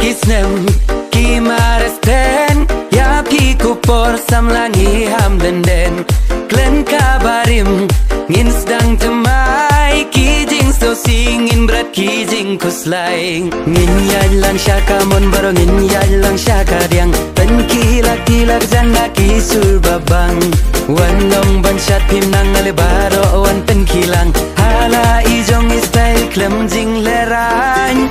Kisnem kimaresten ya pi kupor samlangi ham denden klen kabarim ngin sedang temai kijing so singin berat kijing kuslai ngin yalang syaka mon baro ngin yalang syaka diang pen kilak kilak jana kisul babang wanong banshat pim nang ale baro wan pen kilang hala ijong style klem jing lerang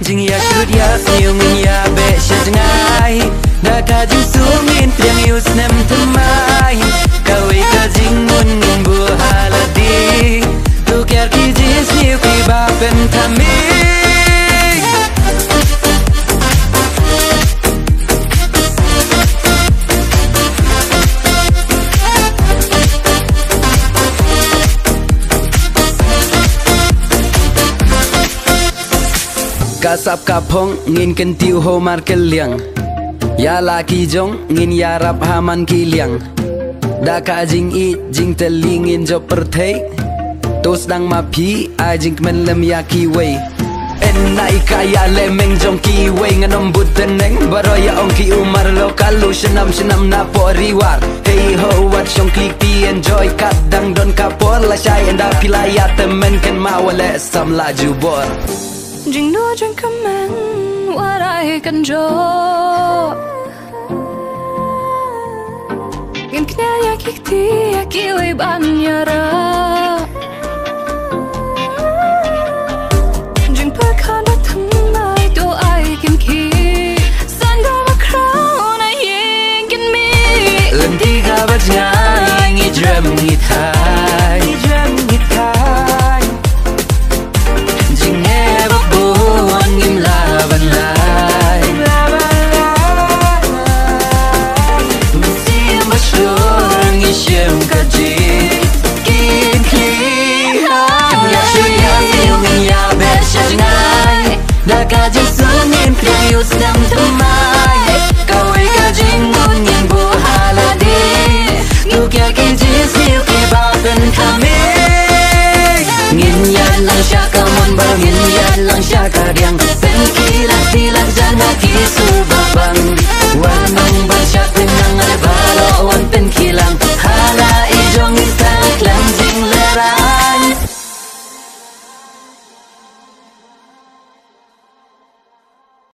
jing ya shoot ya senyum ya be sejngai da ka jing sungin priang yus nem temai kawai ka jing mun bu haladi tu kyar ki jis ni ki ba pen thami kasap kapong ngin kentiu ho markel liang ya laki jong ngin yarap haman kiliang da ka jing i jing telingin jo perthei tos dang ma phi a jing men lem ya ki wei en nai kaya le meng jong ki wei nganom buteneng baro ya ong ki umar lokalu senam na poriwar hey ho what shong klik pi enjoy kadang don kapor la shai enda pilaya temen ken mawale sam laju bor jing no jing kamen what I can jo gin kna ya kikti ya kiwi banyara jing per kana thanai do I can ki sando ma crown I yin me len ti ga bat ngai ngi drum ngi thai jing never ngim la ban lai si ma shur ngi shem ka ji kin kli ya shu ya sil ngin ya be shnai da ka ji sungin prius nam thamai kawai ka jing mun ngin bu haladi nu kya ki ji sil ki ba ben thame ngin ya lang sha ka mon ba ngin ya lang sha ka diang